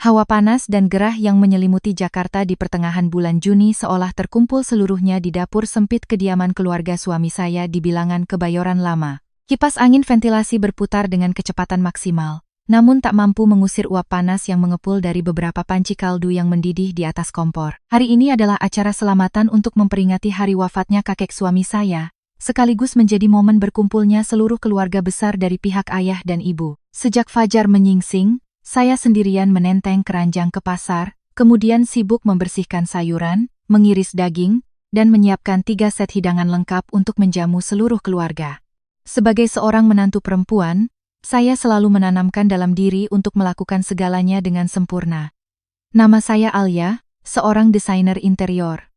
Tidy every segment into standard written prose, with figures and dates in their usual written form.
Hawa panas dan gerah yang menyelimuti Jakarta di pertengahan bulan Juni seolah terkumpul seluruhnya di dapur sempit kediaman keluarga suami saya di bilangan Kebayoran Lama. Kipas angin ventilasi berputar dengan kecepatan maksimal, namun tak mampu mengusir uap panas yang mengepul dari beberapa panci kaldu yang mendidih di atas kompor. Hari ini adalah acara selamatan untuk memperingati hari wafatnya kakek suami saya, sekaligus menjadi momen berkumpulnya seluruh keluarga besar dari pihak ayah dan ibu. Sejak fajar menyingsing, saya sendirian menenteng keranjang ke pasar, kemudian sibuk membersihkan sayuran, mengiris daging, dan menyiapkan 3 set hidangan lengkap untuk menjamu seluruh keluarga. Sebagai seorang menantu perempuan, saya selalu menanamkan dalam diri untuk melakukan segalanya dengan sempurna. Nama saya Alia, seorang desainer interior.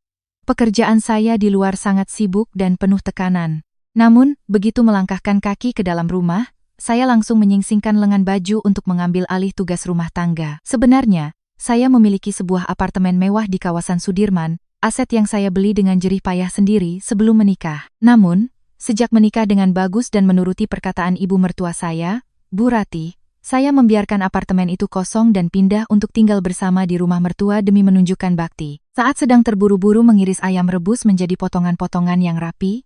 Pekerjaan saya di luar sangat sibuk dan penuh tekanan. Namun, begitu melangkahkan kaki ke dalam rumah, saya langsung menyingsingkan lengan baju untuk mengambil alih tugas rumah tangga. Sebenarnya, saya memiliki sebuah apartemen mewah di kawasan Sudirman, aset yang saya beli dengan jerih payah sendiri sebelum menikah. Namun, sejak menikah dengan Bagus dan menuruti perkataan ibu mertua saya, Bu Rati, saya membiarkan apartemen itu kosong dan pindah untuk tinggal bersama di rumah mertua demi menunjukkan bakti. Saat sedang terburu-buru mengiris ayam rebus menjadi potongan-potongan yang rapi,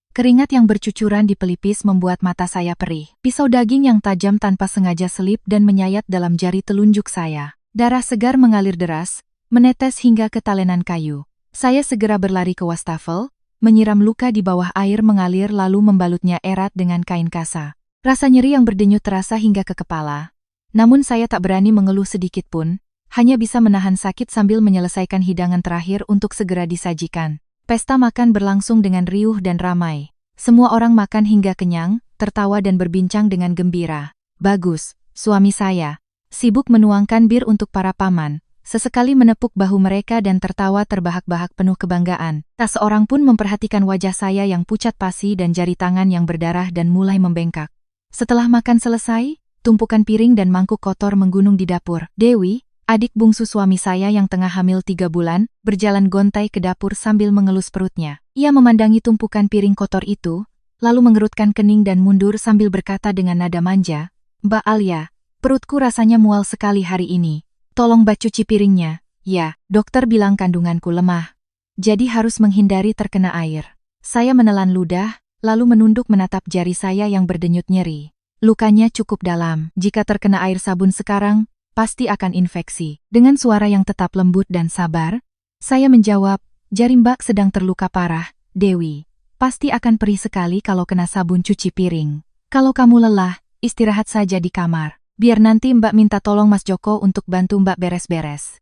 keringat yang bercucuran di pelipis membuat mata saya perih. Pisau daging yang tajam tanpa sengaja selip dan menyayat dalam jari telunjuk saya. Darah segar mengalir deras, menetes hingga ke talenan kayu. Saya segera berlari ke wastafel, menyiram luka di bawah air mengalir lalu membalutnya erat dengan kain kasa. Rasa nyeri yang berdenyut terasa hingga ke kepala. Namun saya tak berani mengeluh sedikit pun, hanya bisa menahan sakit sambil menyelesaikan hidangan terakhir untuk segera disajikan. Pesta makan berlangsung dengan riuh dan ramai. Semua orang makan hingga kenyang, tertawa dan berbincang dengan gembira. Bagus, suami saya, sibuk menuangkan bir untuk para paman, sesekali menepuk bahu mereka dan tertawa terbahak-bahak penuh kebanggaan. Tak seorang pun memperhatikan wajah saya yang pucat pasi dan jari tangan yang berdarah dan mulai membengkak. Setelah makan selesai, tumpukan piring dan mangkuk kotor menggunung di dapur. Dewi, adik bungsu suami saya yang tengah hamil 3 bulan, berjalan gontai ke dapur sambil mengelus perutnya. Ia memandangi tumpukan piring kotor itu, lalu mengerutkan kening dan mundur sambil berkata dengan nada manja, "Mbak Alia, perutku rasanya mual sekali hari ini. Tolong Mbak cuci piringnya." "Ya, dokter bilang kandunganku lemah, jadi harus menghindari terkena air." Saya menelan ludah, lalu menunduk menatap jari saya yang berdenyut nyeri. "Lukanya cukup dalam. Jika terkena air sabun sekarang, pasti akan infeksi." Dengan suara yang tetap lembut dan sabar, saya menjawab, "Jari Mbak sedang terluka parah, Dewi. Pasti akan perih sekali kalau kena sabun cuci piring. Kalau kamu lelah, istirahat saja di kamar. Biar nanti Mbak minta tolong Mas Joko untuk bantu Mbak beres-beres."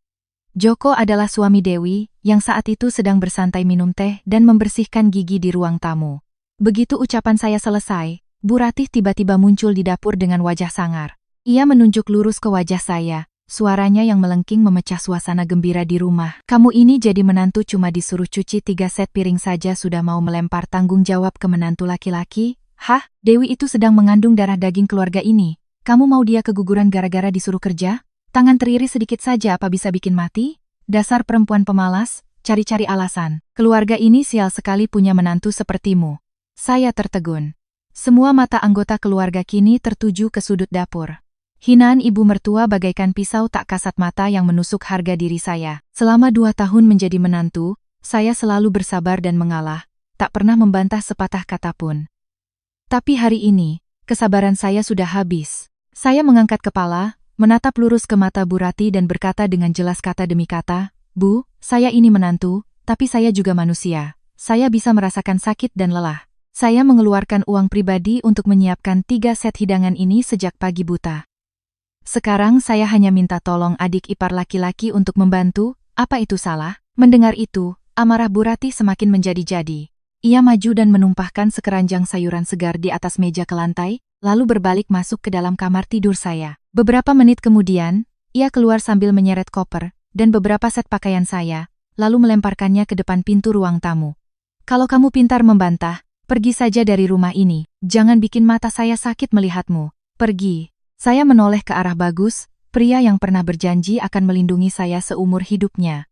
Joko adalah suami Dewi, yang saat itu sedang bersantai minum teh dan membersihkan gigi di ruang tamu. Begitu ucapan saya selesai, Bu Ratih tiba-tiba muncul di dapur dengan wajah sangar. Ia menunjuk lurus ke wajah saya, suaranya yang melengking memecah suasana gembira di rumah. "Kamu ini jadi menantu cuma disuruh cuci 3 set piring saja sudah mau melempar tanggung jawab ke menantu laki-laki? Hah? Dewi itu sedang mengandung darah daging keluarga ini. Kamu mau dia keguguran gara-gara disuruh kerja? Tangan teriris sedikit saja apa bisa bikin mati? Dasar perempuan pemalas, cari-cari alasan. Keluarga ini sial sekali punya menantu sepertimu." Saya tertegun. Semua mata anggota keluarga kini tertuju ke sudut dapur. Hinaan ibu mertua bagaikan pisau tak kasat mata yang menusuk harga diri saya. Selama 2 tahun menjadi menantu, saya selalu bersabar dan mengalah, tak pernah membantah sepatah kata pun. Tapi hari ini, kesabaran saya sudah habis. Saya mengangkat kepala, menatap lurus ke mata Bu Rati dan berkata dengan jelas kata demi kata, "Bu, saya ini menantu, tapi saya juga manusia. Saya bisa merasakan sakit dan lelah. Saya mengeluarkan uang pribadi untuk menyiapkan 3 set hidangan ini sejak pagi buta. Sekarang saya hanya minta tolong adik ipar laki-laki untuk membantu, apa itu salah?" Mendengar itu, amarah Bu Ratih semakin menjadi-jadi. Ia maju dan menumpahkan sekeranjang sayuran segar di atas meja ke lantai, lalu berbalik masuk ke dalam kamar tidur saya. Beberapa menit kemudian, ia keluar sambil menyeret koper dan beberapa set pakaian saya, lalu melemparkannya ke depan pintu ruang tamu. "Kalau kamu pintar membantah, pergi saja dari rumah ini. Jangan bikin mata saya sakit melihatmu. Pergi." Saya menoleh ke arah Bagus, pria yang pernah berjanji akan melindungi saya seumur hidupnya.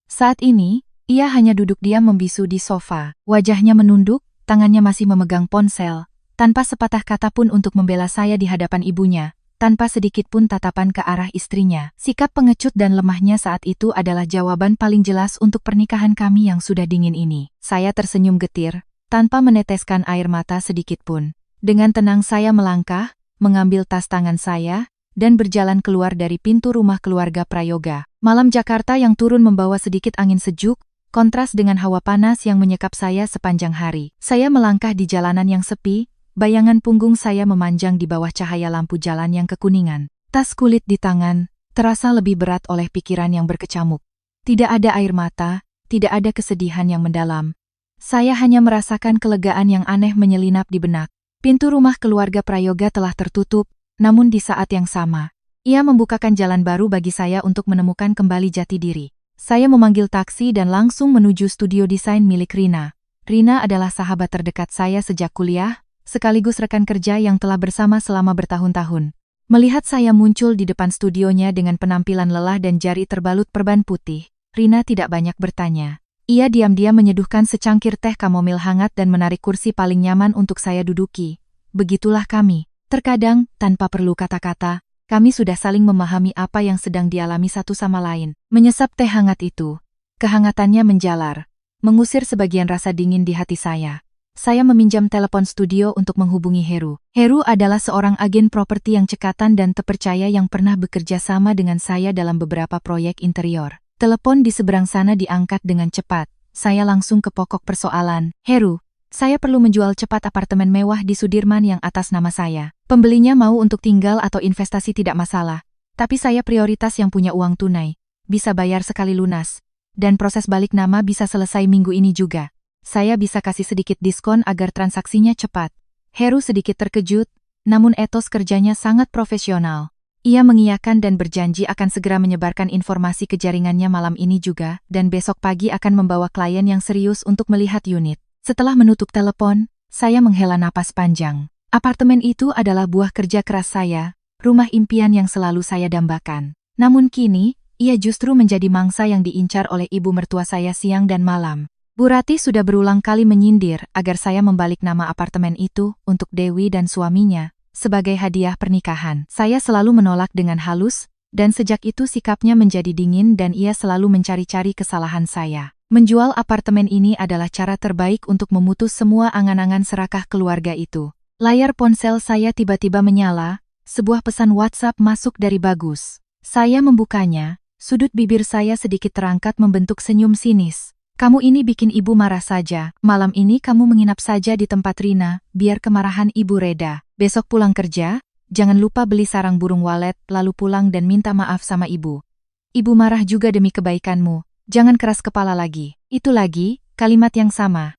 Saat ini, ia hanya duduk diam membisu di sofa. Wajahnya menunduk, tangannya masih memegang ponsel, tanpa sepatah kata pun untuk membela saya di hadapan ibunya. tanpa sedikit pun tatapan ke arah istrinya. Sikap pengecut dan lemahnya saat itu adalah jawaban paling jelas untuk pernikahan kami yang sudah dingin ini. Saya tersenyum getir, tanpa meneteskan air mata sedikit pun. Dengan tenang saya melangkah, mengambil tas tangan saya, dan berjalan keluar dari pintu rumah keluarga Prayoga. Malam Jakarta yang turun membawa sedikit angin sejuk, kontras dengan hawa panas yang menyekap saya sepanjang hari. Saya melangkah di jalanan yang sepi, bayangan punggung saya memanjang di bawah cahaya lampu jalan yang kekuningan. Tas kulit di tangan, terasa lebih berat oleh pikiran yang berkecamuk. Tidak ada air mata, tidak ada kesedihan yang mendalam. Saya hanya merasakan kelegaan yang aneh menyelinap di benak. Pintu rumah keluarga Prayoga telah tertutup, namun di saat yang sama, ia membukakan jalan baru bagi saya untuk menemukan kembali jati diri. Saya memanggil taksi dan langsung menuju studio desain milik Rina. Rina adalah sahabat terdekat saya sejak kuliah, sekaligus rekan kerja yang telah bersama selama bertahun-tahun. Melihat saya muncul di depan studionya dengan penampilan lelah dan jari terbalut perban putih, Rina tidak banyak bertanya. Ia diam-diam menyeduhkan secangkir teh kamomil hangat dan menarik kursi paling nyaman untuk saya duduki. Begitulah kami. Terkadang, tanpa perlu kata-kata, kami sudah saling memahami apa yang sedang dialami satu sama lain. Menyesap teh hangat itu, kehangatannya menjalar, mengusir sebagian rasa dingin di hati saya. Saya meminjam telepon studio untuk menghubungi Heru. Heru adalah seorang agen properti yang cekatan dan terpercaya yang pernah bekerja sama dengan saya dalam beberapa proyek interior. Telepon di seberang sana diangkat dengan cepat. Saya langsung ke pokok persoalan. Heru, saya perlu menjual cepat apartemen mewah di Sudirman yang atas nama saya. Pembelinya mau untuk tinggal atau investasi tidak masalah. Tapi saya prioritas yang punya uang tunai. Bisa bayar sekali lunas. Dan proses balik nama bisa selesai minggu ini juga. Saya bisa kasih sedikit diskon agar transaksinya cepat. Heru sedikit terkejut, namun etos kerjanya sangat profesional. Ia mengiyakan dan berjanji akan segera menyebarkan informasi ke jaringannya malam ini juga, dan besok pagi akan membawa klien yang serius untuk melihat unit. Setelah menutup telepon, saya menghela napas panjang. Apartemen itu adalah buah kerja keras saya, rumah impian yang selalu saya dambakan. Namun kini, ia justru menjadi mangsa yang diincar oleh ibu mertua saya siang dan malam. Bu Rati sudah berulang kali menyindir agar saya membalik nama apartemen itu untuk Dewi dan suaminya, sebagai hadiah pernikahan. Saya selalu menolak dengan halus, dan sejak itu sikapnya menjadi dingin dan ia selalu mencari-cari kesalahan saya. Menjual apartemen ini adalah cara terbaik untuk memutus semua angan-angan serakah keluarga itu. Layar ponsel saya tiba-tiba menyala, sebuah pesan WhatsApp masuk dari Bagus. Saya membukanya, sudut bibir saya sedikit terangkat membentuk senyum sinis. Kamu ini bikin ibu marah saja. Malam ini kamu menginap saja di tempat Rina, biar kemarahan ibu reda. Besok pulang kerja, jangan lupa beli sarang burung walet, lalu pulang dan minta maaf sama ibu. Ibu marah juga demi kebaikanmu. Jangan keras kepala lagi. Itu lagi, kalimat yang sama.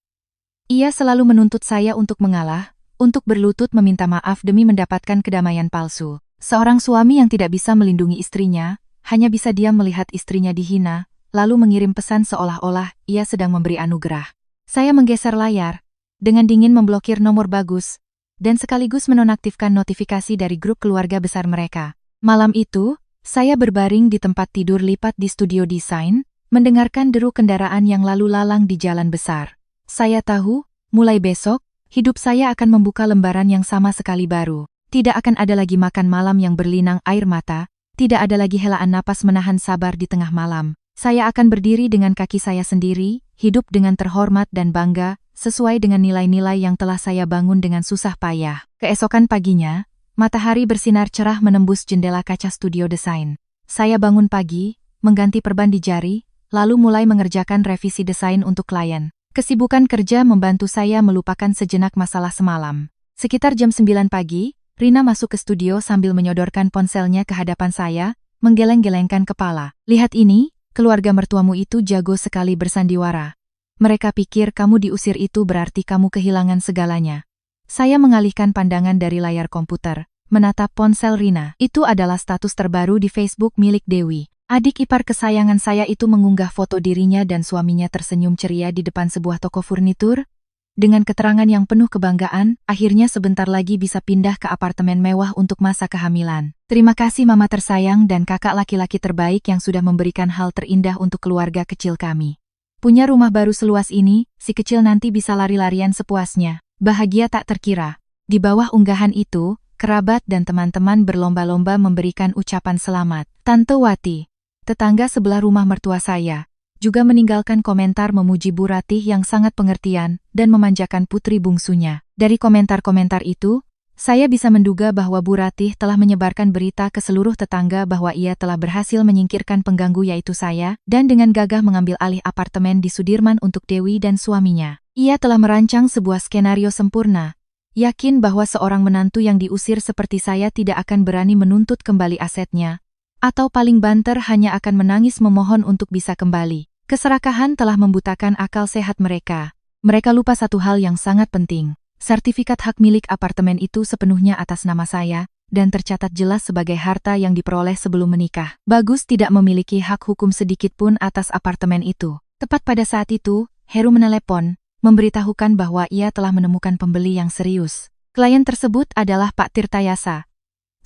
Ia selalu menuntut saya untuk mengalah, untuk berlutut meminta maaf demi mendapatkan kedamaian palsu. Seorang suami yang tidak bisa melindungi istrinya, hanya bisa diam melihat istrinya dihina, lalu mengirim pesan seolah-olah ia sedang memberi anugerah. Saya menggeser layar, dengan dingin memblokir nomor Bagus, dan sekaligus menonaktifkan notifikasi dari grup keluarga besar mereka. Malam itu, saya berbaring di tempat tidur lipat di studio desain, mendengarkan deru kendaraan yang lalu lalang di jalan besar. Saya tahu, mulai besok, hidup saya akan membuka lembaran yang sama sekali baru. Tidak akan ada lagi makan malam yang berlinang air mata, tidak ada lagi helaan napas menahan sabar di tengah malam. Saya akan berdiri dengan kaki saya sendiri, hidup dengan terhormat dan bangga, sesuai dengan nilai-nilai yang telah saya bangun dengan susah payah. Keesokan paginya, matahari bersinar cerah menembus jendela kaca studio desain. Saya bangun pagi, mengganti perban di jari, lalu mulai mengerjakan revisi desain untuk klien. Kesibukan kerja membantu saya melupakan sejenak masalah semalam. Sekitar jam 9 pagi, Rina masuk ke studio sambil menyodorkan ponselnya ke hadapan saya, menggeleng-gelengkan kepala. Lihat ini, keluarga mertuamu itu jago sekali bersandiwara. Mereka pikir kamu diusir itu berarti kamu kehilangan segalanya. Saya mengalihkan pandangan dari layar komputer, menatap ponsel Rina. Itu adalah status terbaru di Facebook milik Dewi. Adik ipar kesayangan saya itu mengunggah foto dirinya dan suaminya tersenyum ceria di depan sebuah toko furnitur. Dengan keterangan yang penuh kebanggaan, akhirnya sebentar lagi bisa pindah ke apartemen mewah untuk masa kehamilan. Terima kasih mama tersayang dan kakak laki-laki terbaik yang sudah memberikan hal terindah untuk keluarga kecil kami. Punya rumah baru seluas ini, si kecil nanti bisa lari-larian sepuasnya. Bahagia tak terkira. Di bawah unggahan itu, kerabat dan teman-teman berlomba-lomba memberikan ucapan selamat. Tante Wati, tetangga sebelah rumah mertua saya, juga meninggalkan komentar memuji Bu Ratih yang sangat pengertian dan memanjakan putri bungsunya. Dari komentar-komentar itu, saya bisa menduga bahwa Bu Ratih telah menyebarkan berita ke seluruh tetangga bahwa ia telah berhasil menyingkirkan pengganggu yaitu saya, dan dengan gagah mengambil alih apartemen di Sudirman untuk Dewi dan suaminya. Ia telah merancang sebuah skenario sempurna, yakin bahwa seorang menantu yang diusir seperti saya tidak akan berani menuntut kembali asetnya, atau paling banter hanya akan menangis memohon untuk bisa kembali. Keserakahan telah membutakan akal sehat mereka. Mereka lupa satu hal yang sangat penting. Sertifikat hak milik apartemen itu sepenuhnya atas nama saya, dan tercatat jelas sebagai harta yang diperoleh sebelum menikah. Bagus tidak memiliki hak hukum sedikit pun atas apartemen itu. Tepat pada saat itu, Heru menelepon, memberitahukan bahwa ia telah menemukan pembeli yang serius. Klien tersebut adalah Pak Tirtayasa,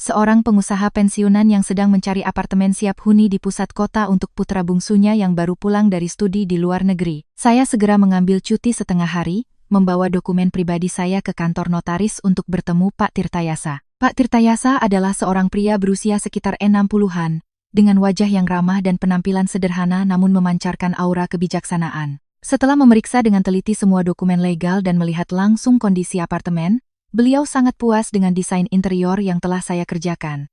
seorang pengusaha pensiunan yang sedang mencari apartemen siap huni di pusat kota untuk putra bungsunya yang baru pulang dari studi di luar negeri. Saya segera mengambil cuti setengah hari, membawa dokumen pribadi saya ke kantor notaris untuk bertemu Pak Tirtayasa. Pak Tirtayasa adalah seorang pria berusia sekitar 60-an, dengan wajah yang ramah dan penampilan sederhana namun memancarkan aura kebijaksanaan. Setelah memeriksa dengan teliti semua dokumen legal dan melihat langsung kondisi apartemen, beliau sangat puas dengan desain interior yang telah saya kerjakan.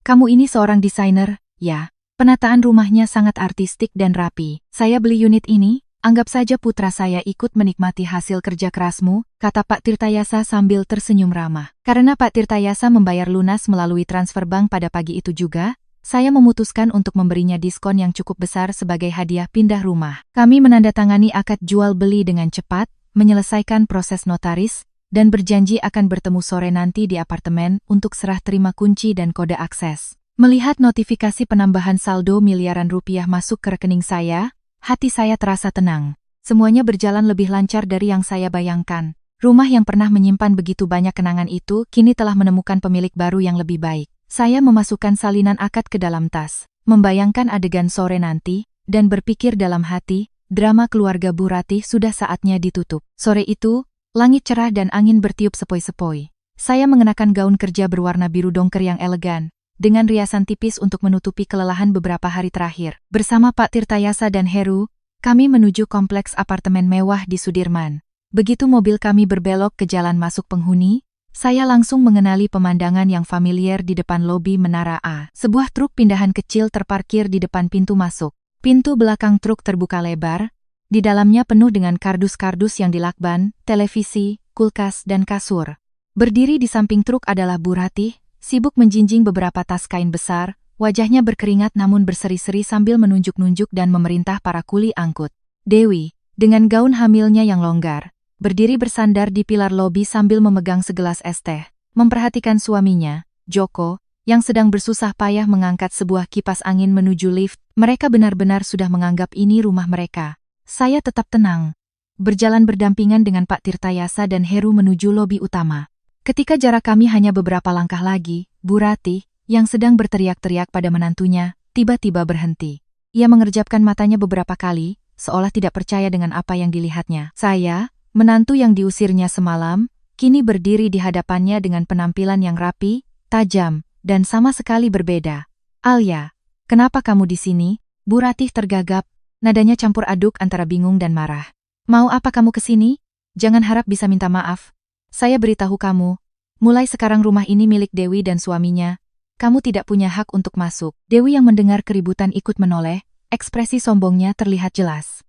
"Kamu ini seorang desainer, ya? Penataan rumahnya sangat artistik dan rapi. Saya beli unit ini, anggap saja putra saya ikut menikmati hasil kerja kerasmu," kata Pak Tirtayasa sambil tersenyum ramah. Karena Pak Tirtayasa membayar lunas melalui transfer bank pada pagi itu juga, saya memutuskan untuk memberinya diskon yang cukup besar sebagai hadiah pindah rumah. Kami menandatangani akad jual beli dengan cepat, menyelesaikan proses notaris, dan berjanji akan bertemu sore nanti di apartemen untuk serah terima kunci dan kode akses. Melihat notifikasi penambahan saldo miliaran rupiah masuk ke rekening saya, hati saya terasa tenang. Semuanya berjalan lebih lancar dari yang saya bayangkan. Rumah yang pernah menyimpan begitu banyak kenangan itu kini telah menemukan pemilik baru yang lebih baik. Saya memasukkan salinan akad ke dalam tas, membayangkan adegan sore nanti, dan berpikir dalam hati, drama keluarga Bu Ratih sudah saatnya ditutup. Sore itu, langit cerah dan angin bertiup sepoi-sepoi. Saya mengenakan gaun kerja berwarna biru dongker yang elegan, dengan riasan tipis untuk menutupi kelelahan beberapa hari terakhir. Bersama Pak Tirtayasa dan Heru, kami menuju kompleks apartemen mewah di Sudirman. Begitu mobil kami berbelok ke jalan masuk penghuni, saya langsung mengenali pemandangan yang familiar di depan lobi Menara A. Sebuah truk pindahan kecil terparkir di depan pintu masuk. Pintu belakang truk terbuka lebar, di dalamnya penuh dengan kardus-kardus yang dilakban, televisi, kulkas, dan kasur. Berdiri di samping truk adalah Bu Ratih, sibuk menjinjing beberapa tas kain besar, wajahnya berkeringat namun berseri-seri sambil menunjuk-nunjuk dan memerintah para kuli angkut. Dewi, dengan gaun hamilnya yang longgar, berdiri bersandar di pilar lobi sambil memegang segelas es teh, memperhatikan suaminya, Joko, yang sedang bersusah payah mengangkat sebuah kipas angin menuju lift. Mereka benar-benar sudah menganggap ini rumah mereka. Saya tetap tenang, berjalan berdampingan dengan Pak Tirtayasa dan Heru menuju lobi utama. Ketika jarak kami hanya beberapa langkah lagi, Bu Ratih, yang sedang berteriak-teriak pada menantunya, tiba-tiba berhenti. Ia mengerjapkan matanya beberapa kali, seolah tidak percaya dengan apa yang dilihatnya. Saya, menantu yang diusirnya semalam, kini berdiri di hadapannya dengan penampilan yang rapi, tajam, dan sama sekali berbeda. "Alia, kenapa kamu di sini?" Bu Ratih tergagap, nadanya campur aduk antara bingung dan marah. "Mau apa kamu ke sini? Jangan harap bisa minta maaf. Saya beritahu kamu, mulai sekarang rumah ini milik Dewi dan suaminya. Kamu tidak punya hak untuk masuk." Dewi yang mendengar keributan ikut menoleh, ekspresi sombongnya terlihat jelas.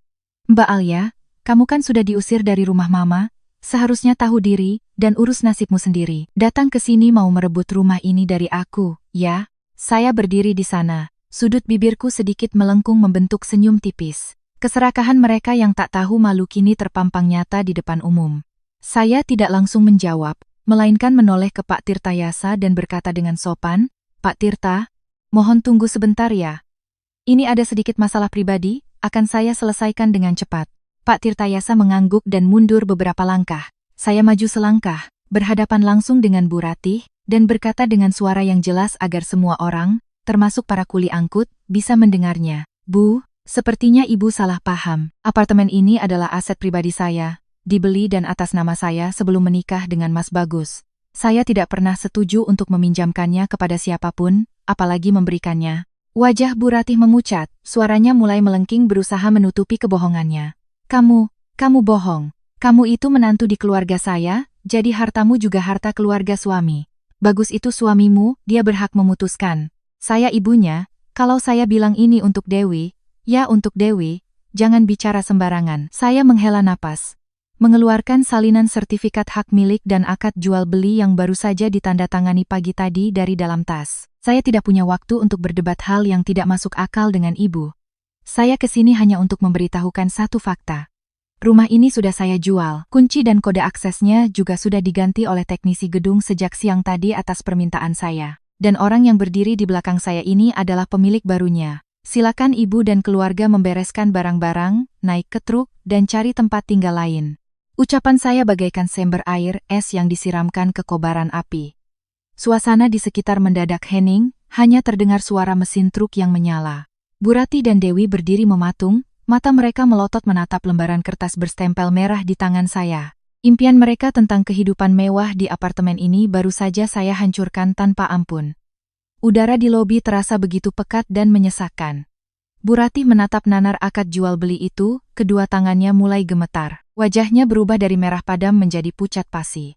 "Mbak Alia, kamu kan sudah diusir dari rumah Mama, seharusnya tahu diri dan urus nasibmu sendiri. Datang ke sini mau merebut rumah ini dari aku, ya?" Saya berdiri di sana, sudut bibirku sedikit melengkung membentuk senyum tipis. Keserakahan mereka yang tak tahu malu kini terpampang nyata di depan umum. Saya tidak langsung menjawab, melainkan menoleh ke Pak Tirtayasa dan berkata dengan sopan, "Pak Tirta, mohon tunggu sebentar ya. Ini ada sedikit masalah pribadi, akan saya selesaikan dengan cepat." Pak Tirtayasa mengangguk dan mundur beberapa langkah. Saya maju selangkah, berhadapan langsung dengan Bu Ratih, dan berkata dengan suara yang jelas agar semua orang, termasuk para kuli angkut, bisa mendengarnya. "Bu, sepertinya Ibu salah paham. Apartemen ini adalah aset pribadi saya, dibeli dan atas nama saya sebelum menikah dengan Mas Bagus. Saya tidak pernah setuju untuk meminjamkannya kepada siapapun, apalagi memberikannya. Wajah Bu Ratih memucat, suaranya mulai melengking berusaha menutupi kebohongannya. Kamu bohong. Kamu itu menantu di keluarga saya, jadi hartamu juga harta keluarga suami. Bagus itu suamimu, dia berhak memutuskan. Saya ibunya, kalau saya bilang ini untuk Dewi, ya untuk Dewi, jangan bicara sembarangan. Saya menghela napas. Mengeluarkan salinan sertifikat hak milik dan akad jual beli yang baru saja ditandatangani pagi tadi dari dalam tas. Saya tidak punya waktu untuk berdebat hal yang tidak masuk akal dengan ibu. Saya kesini hanya untuk memberitahukan satu fakta. Rumah ini sudah saya jual, kunci dan kode aksesnya juga sudah diganti oleh teknisi gedung sejak siang tadi atas permintaan saya. Dan orang yang berdiri di belakang saya ini adalah pemilik barunya. Silakan ibu dan keluarga membereskan barang-barang, naik ke truk, dan cari tempat tinggal lain. Ucapan saya bagaikan sember air es yang disiramkan ke kobaran api. Suasana di sekitar mendadak hening, hanya terdengar suara mesin truk yang menyala. Bu Ratih dan Dewi berdiri mematung, mata mereka melotot menatap lembaran kertas berstempel merah di tangan saya. Impian mereka tentang kehidupan mewah di apartemen ini baru saja saya hancurkan tanpa ampun. Udara di lobi terasa begitu pekat dan menyesakkan. Bu Ratih menatap nanar akad jual beli itu, kedua tangannya mulai gemetar. Wajahnya berubah dari merah padam menjadi pucat pasi.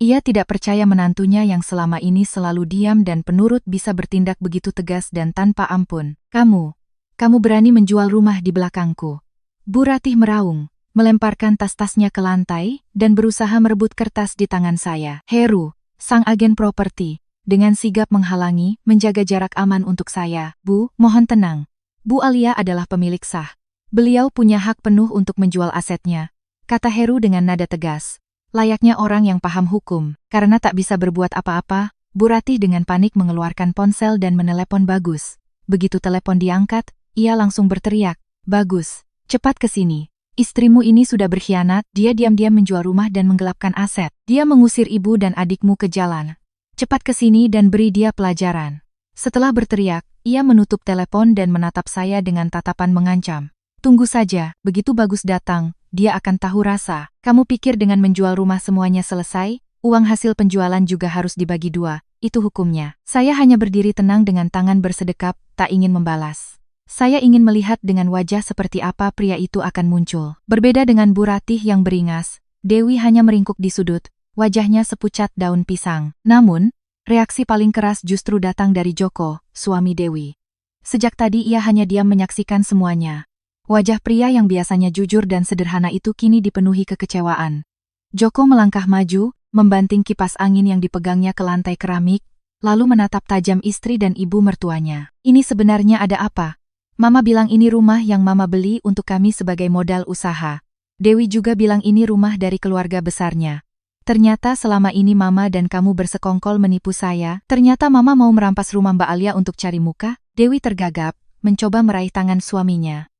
Ia tidak percaya menantunya yang selama ini selalu diam dan penurut bisa bertindak begitu tegas dan tanpa ampun. Kamu berani menjual rumah di belakangku. Bu Ratih meraung, melemparkan tas-tasnya ke lantai, dan berusaha merebut kertas di tangan saya. Heru, sang agen properti, dengan sigap menghalangi, menjaga jarak aman untuk saya. Bu, mohon tenang. Bu Alia adalah pemilik sah. Beliau punya hak penuh untuk menjual asetnya, kata Heru dengan nada tegas. Layaknya orang yang paham hukum, karena tak bisa berbuat apa-apa, Bu Ratih dengan panik mengeluarkan ponsel dan menelepon Bagus. Begitu telepon diangkat, ia langsung berteriak, "Bagus, cepat ke sini. Istrimu ini sudah berkhianat, dia diam-diam menjual rumah dan menggelapkan aset. Dia mengusir ibu dan adikmu ke jalan. Cepat ke sini dan beri dia pelajaran." Setelah berteriak, ia menutup telepon dan menatap saya dengan tatapan mengancam. "Tunggu saja, begitu Bagus datang, dia akan tahu rasa. Kamu pikir dengan menjual rumah semuanya selesai? Uang hasil penjualan juga harus dibagi dua, itu hukumnya." Saya hanya berdiri tenang dengan tangan bersedekap, tak ingin membalas. Saya ingin melihat dengan wajah seperti apa pria itu akan muncul. Berbeda dengan Bu Ratih yang beringas, Dewi hanya meringkuk di sudut, wajahnya sepucat daun pisang. Namun, reaksi paling keras justru datang dari Joko, suami Dewi. Sejak tadi ia hanya diam menyaksikan semuanya. Wajah pria yang biasanya jujur dan sederhana itu kini dipenuhi kekecewaan. Joko melangkah maju, membanting kipas angin yang dipegangnya ke lantai keramik, lalu menatap tajam istri dan ibu mertuanya. "Ini sebenarnya ada apa? Mama bilang ini rumah yang Mama beli untuk kami sebagai modal usaha. Dewi juga bilang ini rumah dari keluarga besarnya. Ternyata selama ini Mama dan kamu bersekongkol menipu saya. Ternyata Mama mau merampas rumah Mbak Alia untuk cari muka." Dewi tergagap, mencoba meraih tangan suaminya.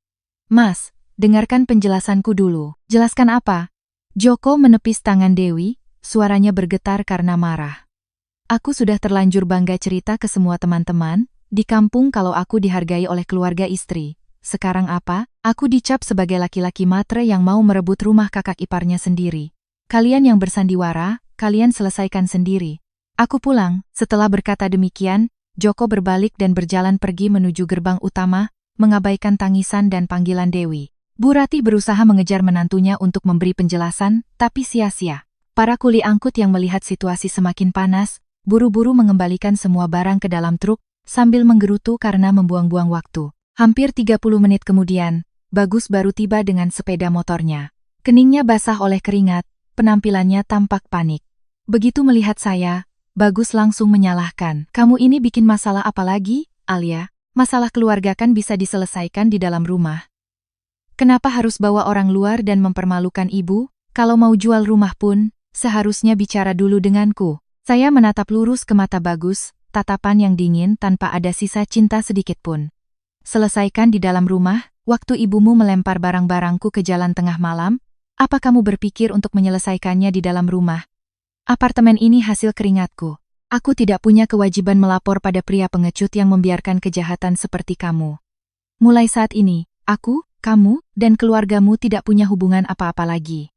"Mas, dengarkan penjelasanku dulu." "Jelaskan apa?" Joko menepis tangan Dewi, suaranya bergetar karena marah. "Aku sudah terlanjur bangga cerita ke semua teman-teman di kampung kalau aku dihargai oleh keluarga istri. Sekarang apa? Aku dicap sebagai laki-laki matre yang mau merebut rumah kakak iparnya sendiri. Kalian yang bersandiwara, kalian selesaikan sendiri. Aku pulang." Setelah berkata demikian, Joko berbalik dan berjalan pergi menuju gerbang utama, mengabaikan tangisan dan panggilan Dewi. Bu Ratih berusaha mengejar menantunya untuk memberi penjelasan, tapi sia-sia. Para kuli angkut yang melihat situasi semakin panas, buru-buru mengembalikan semua barang ke dalam truk, sambil menggerutu karena membuang-buang waktu. Hampir 30 menit kemudian, Bagus baru tiba dengan sepeda motornya. Keningnya basah oleh keringat, penampilannya tampak panik. Begitu melihat saya, Bagus langsung menyalahkan. "Kamu ini bikin masalah apa lagi, Alia? Masalah keluarga kan bisa diselesaikan di dalam rumah. Kenapa harus bawa orang luar dan mempermalukan ibu? Kalau mau jual rumah pun, seharusnya bicara dulu denganku." Saya menatap lurus ke mata Bagus, tatapan yang dingin tanpa ada sisa cinta sedikit pun. "Selesaikan di dalam rumah, waktu ibumu melempar barang-barangku ke jalan tengah malam, apa kamu berpikir untuk menyelesaikannya di dalam rumah? Apartemen ini hasil keringatku. Aku tidak punya kewajiban melapor pada pria pengecut yang membiarkan kejahatan seperti kamu. Mulai saat ini, aku, kamu, dan keluargamu tidak punya hubungan apa-apa lagi.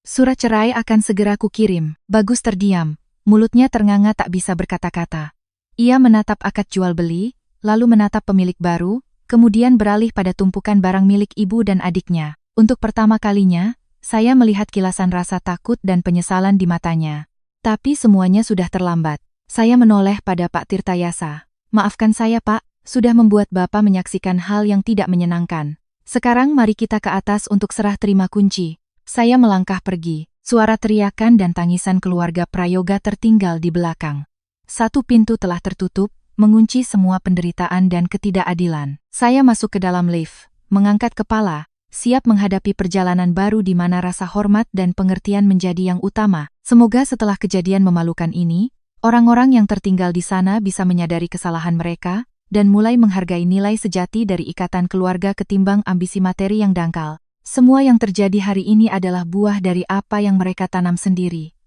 Surat cerai akan segera kukirim." Bagus terdiam, mulutnya ternganga tak bisa berkata-kata. Ia menatap akad jual beli, lalu menatap pemilik baru, kemudian beralih pada tumpukan barang milik ibu dan adiknya. Untuk pertama kalinya, saya melihat kilasan rasa takut dan penyesalan di matanya. Tapi semuanya sudah terlambat. Saya menoleh pada Pak Tirtayasa. Maafkan saya Pak, sudah membuat Bapak menyaksikan hal yang tidak menyenangkan. Sekarang mari kita ke atas untuk serah terima kunci. Saya melangkah pergi. Suara teriakan dan tangisan keluarga Prayoga tertinggal di belakang. Satu pintu telah tertutup, mengunci semua penderitaan dan ketidakadilan. Saya masuk ke dalam lift, mengangkat kepala, siap menghadapi perjalanan baru di mana rasa hormat dan pengertian menjadi yang utama. Semoga setelah kejadian memalukan ini, orang-orang yang tertinggal di sana bisa menyadari kesalahan mereka, dan mulai menghargai nilai sejati dari ikatan keluarga ketimbang ambisi materi yang dangkal. Semua yang terjadi hari ini adalah buah dari apa yang mereka tanam sendiri.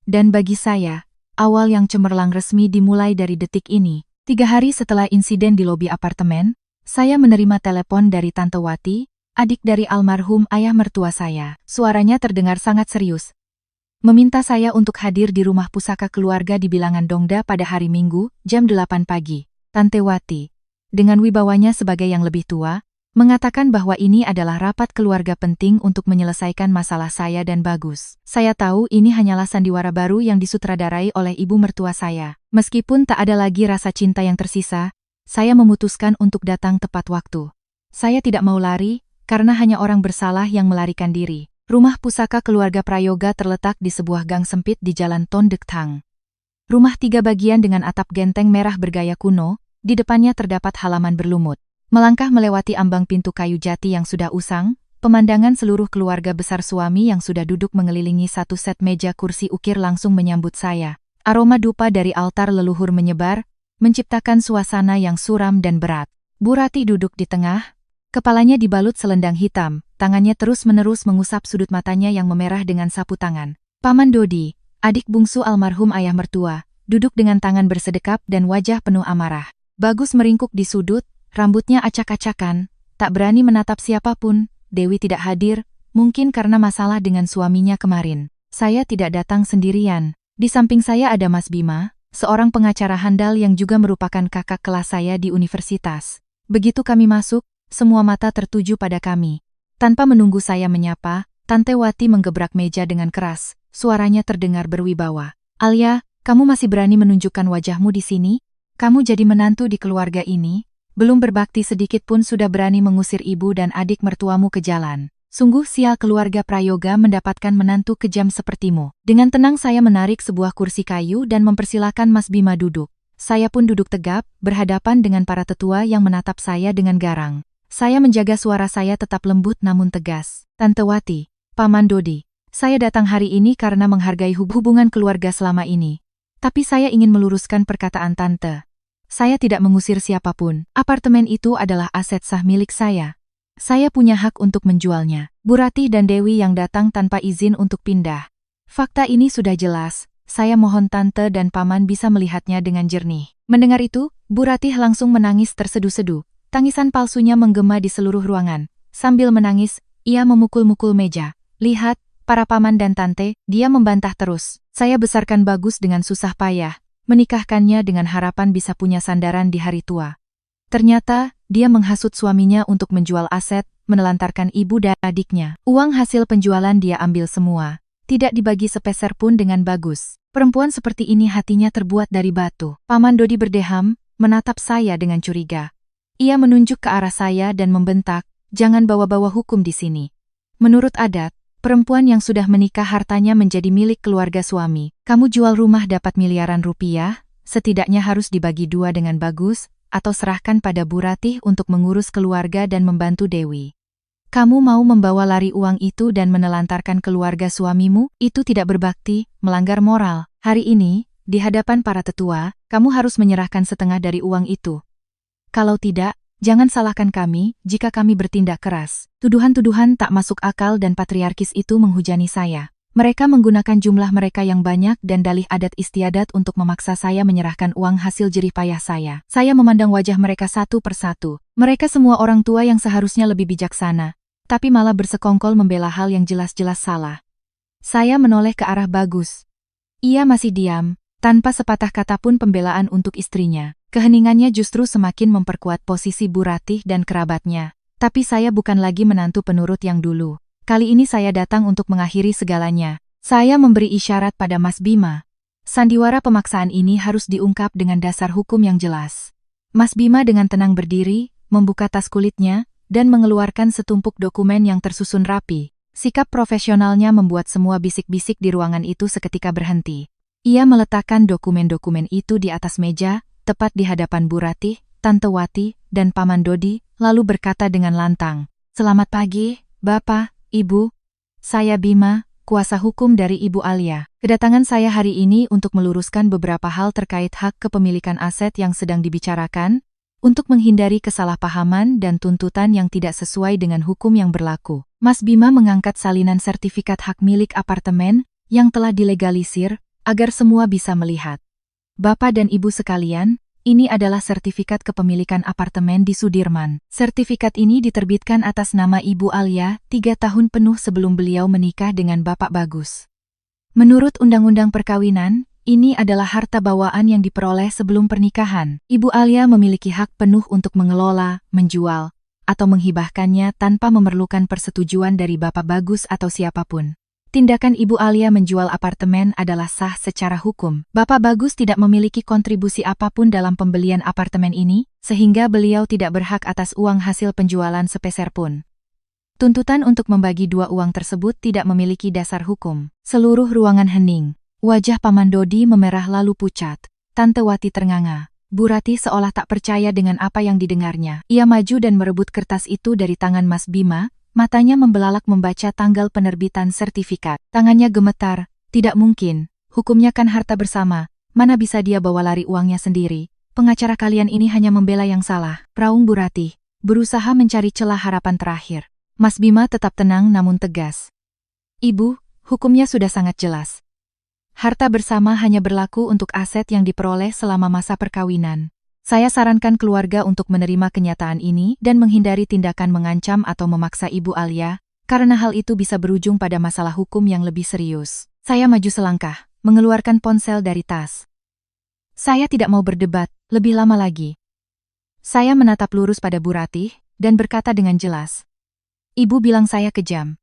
Dan bagi saya, awal yang cemerlang resmi dimulai dari detik ini. 3 hari setelah insiden di lobi apartemen, saya menerima telepon dari Tante Wati, adik dari almarhum ayah mertua saya. Suaranya terdengar sangat serius. Meminta saya untuk hadir di rumah pusaka keluarga di Bilangan Dongda pada hari Minggu, jam 8 pagi. Tante Wati, dengan wibawanya sebagai yang lebih tua, mengatakan bahwa ini adalah rapat keluarga penting untuk menyelesaikan masalah saya dan Bagus. Saya tahu ini hanyalah sandiwara baru yang disutradarai oleh ibu mertua saya. Meskipun tak ada lagi rasa cinta yang tersisa, saya memutuskan untuk datang tepat waktu. Saya tidak mau lari, karena hanya orang bersalah yang melarikan diri. Rumah pusaka keluarga Prayoga terletak di sebuah gang sempit di Jalan Tondek Tang. Rumah 3 bagian dengan atap genteng merah bergaya kuno, di depannya terdapat halaman berlumut. Melangkah melewati ambang pintu kayu jati yang sudah usang, pemandangan seluruh keluarga besar suami yang sudah duduk mengelilingi satu set meja kursi ukir langsung menyambut saya. Aroma dupa dari altar leluhur menyebar, menciptakan suasana yang suram dan berat. Bu Rati duduk di tengah, kepalanya dibalut selendang hitam, tangannya terus-menerus mengusap sudut matanya yang memerah dengan sapu tangan. Paman Dodi, adik bungsu almarhum ayah mertua, duduk dengan tangan bersedekap dan wajah penuh amarah. Bagus meringkuk di sudut, rambutnya acak-acakan, tak berani menatap siapapun. Dewi tidak hadir, mungkin karena masalah dengan suaminya kemarin. Saya tidak datang sendirian. Di samping saya ada Mas Bima, seorang pengacara handal yang juga merupakan kakak kelas saya di universitas. Begitu kami masuk, semua mata tertuju pada kami. Tanpa menunggu saya menyapa, Tante Wati menggebrak meja dengan keras, suaranya terdengar berwibawa. Alia, kamu masih berani menunjukkan wajahmu di sini? Kamu jadi menantu di keluarga ini? Belum berbakti sedikit pun sudah berani mengusir ibu dan adik mertuamu ke jalan. Sungguh sial keluarga Prayoga mendapatkan menantu kejam sepertimu. Dengan tenang saya menarik sebuah kursi kayu dan mempersilahkan Mas Bima duduk. Saya pun duduk tegap, berhadapan dengan para tetua yang menatap saya dengan garang. Saya menjaga suara saya tetap lembut namun tegas. Tante Wati, Paman Dodi, saya datang hari ini karena menghargai hubungan keluarga selama ini. Tapi saya ingin meluruskan perkataan Tante. Saya tidak mengusir siapapun. Apartemen itu adalah aset sah milik saya. Saya punya hak untuk menjualnya. Bu Rati dan Dewi yang datang tanpa izin untuk pindah. Fakta ini sudah jelas. Saya mohon Tante dan Paman bisa melihatnya dengan jernih. Mendengar itu, Bu Rati langsung menangis tersedu-sedu. Tangisan palsunya menggema di seluruh ruangan. Sambil menangis, ia memukul-mukul meja. Lihat, para Paman dan Tante, dia membantah terus. Saya besarkan Bagus dengan susah payah. Menikahkannya dengan harapan bisa punya sandaran di hari tua. Ternyata, dia menghasut suaminya untuk menjual aset, menelantarkan ibu dan adiknya. Uang hasil penjualan dia ambil semua. Tidak dibagi sepeser pun dengan Bagus. Perempuan seperti ini hatinya terbuat dari batu. Paman Dodi berdeham, menatap saya dengan curiga. Ia menunjuk ke arah saya dan membentak, jangan bawa-bawa hukum di sini. Menurut adat, perempuan yang sudah menikah hartanya menjadi milik keluarga suami. Kamu jual rumah dapat miliaran rupiah, setidaknya harus dibagi 2 dengan Bagus, atau serahkan pada Bu Ratih untuk mengurus keluarga dan membantu Dewi. Kamu mau membawa lari uang itu dan menelantarkan keluarga suamimu? Itu tidak berbakti, melanggar moral. Hari ini, di hadapan para tetua, kamu harus menyerahkan setengah dari uang itu. Kalau tidak, jangan salahkan kami jika kami bertindak keras. Tuduhan-tuduhan tak masuk akal dan patriarkis itu menghujani saya. Mereka menggunakan jumlah mereka yang banyak dan dalih adat istiadat untuk memaksa saya menyerahkan uang hasil jerih payah saya. Saya memandang wajah mereka satu persatu. Mereka semua orang tua yang seharusnya lebih bijaksana, tapi malah bersekongkol membela hal yang jelas-jelas salah. Saya menoleh ke arah Bagus. Ia masih diam, tanpa sepatah kata pun pembelaan untuk istrinya. Keheningannya justru semakin memperkuat posisi Bu Ratih dan kerabatnya. Tapi saya bukan lagi menantu penurut yang dulu. Kali ini saya datang untuk mengakhiri segalanya. Saya memberi isyarat pada Mas Bima. Sandiwara pemaksaan ini harus diungkap dengan dasar hukum yang jelas. Mas Bima dengan tenang berdiri, membuka tas kulitnya, dan mengeluarkan setumpuk dokumen yang tersusun rapi. Sikap profesionalnya membuat semua bisik-bisik di ruangan itu seketika berhenti. Ia meletakkan dokumen-dokumen itu di atas meja, tepat di hadapan Bu Ratih, Tante Wati, dan Paman Dodi, lalu berkata dengan lantang, "Selamat pagi, Bapak, Ibu. Saya Bima, kuasa hukum dari Ibu Alia. Kedatangan saya hari ini untuk meluruskan beberapa hal terkait hak kepemilikan aset yang sedang dibicarakan, untuk menghindari kesalahpahaman dan tuntutan yang tidak sesuai dengan hukum yang berlaku." Mas Bima mengangkat salinan sertifikat hak milik apartemen yang telah dilegalisir, agar semua bisa melihat. "Bapak dan Ibu sekalian, ini adalah sertifikat kepemilikan apartemen di Sudirman. Sertifikat ini diterbitkan atas nama Ibu Alia 3 tahun penuh sebelum beliau menikah dengan Bapak Bagus. Menurut Undang-Undang Perkawinan, ini adalah harta bawaan yang diperoleh sebelum pernikahan. Ibu Alia memiliki hak penuh untuk mengelola, menjual, atau menghibahkannya tanpa memerlukan persetujuan dari Bapak Bagus atau siapapun. Tindakan Ibu Alia menjual apartemen adalah sah secara hukum. Bapak Bagus tidak memiliki kontribusi apapun dalam pembelian apartemen ini, sehingga beliau tidak berhak atas uang hasil penjualan sepeser pun. Tuntutan untuk membagi dua uang tersebut tidak memiliki dasar hukum. Seluruh ruangan hening. Wajah Paman Dodi memerah lalu pucat. Tante Wati ternganga. Bu Ratih seolah tak percaya dengan apa yang didengarnya. Ia maju dan merebut kertas itu dari tangan Mas Bima. Matanya membelalak membaca tanggal penerbitan sertifikat. Tangannya gemetar. Tidak mungkin. Hukumnya kan harta bersama. Mana bisa dia bawa lari uangnya sendiri? Pengacara kalian ini hanya membela yang salah. Raung Bu Ratih, berusaha mencari celah harapan terakhir. Mas Bima tetap tenang namun tegas. "Ibu, hukumnya sudah sangat jelas. Harta bersama hanya berlaku untuk aset yang diperoleh selama masa perkawinan. Saya sarankan keluarga untuk menerima kenyataan ini dan menghindari tindakan mengancam atau memaksa Ibu Alia, karena hal itu bisa berujung pada masalah hukum yang lebih serius." Saya maju selangkah, mengeluarkan ponsel dari tas. Saya tidak mau berdebat lebih lama lagi. Saya menatap lurus pada Bu Ratih dan berkata dengan jelas, "Ibu bilang saya kejam.